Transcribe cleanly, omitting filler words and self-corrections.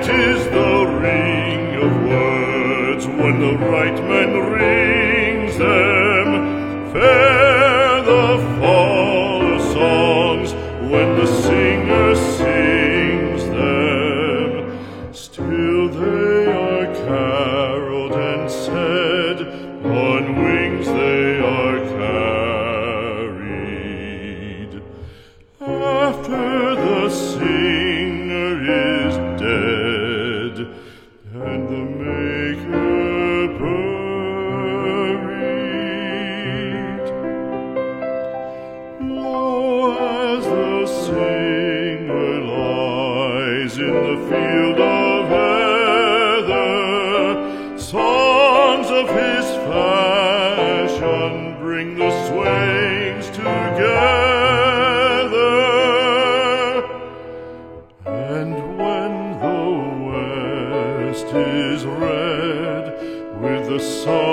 'tis the ring of words when the right man rings them. Fair the fall of songs when the singer sings them. Still they are caroled and said, on wings they are carried. After the singer is dead and the maker buried, lo, as the singer lies in the field of heather, songs of his fashion bring the swains together. And when the west is red with the sun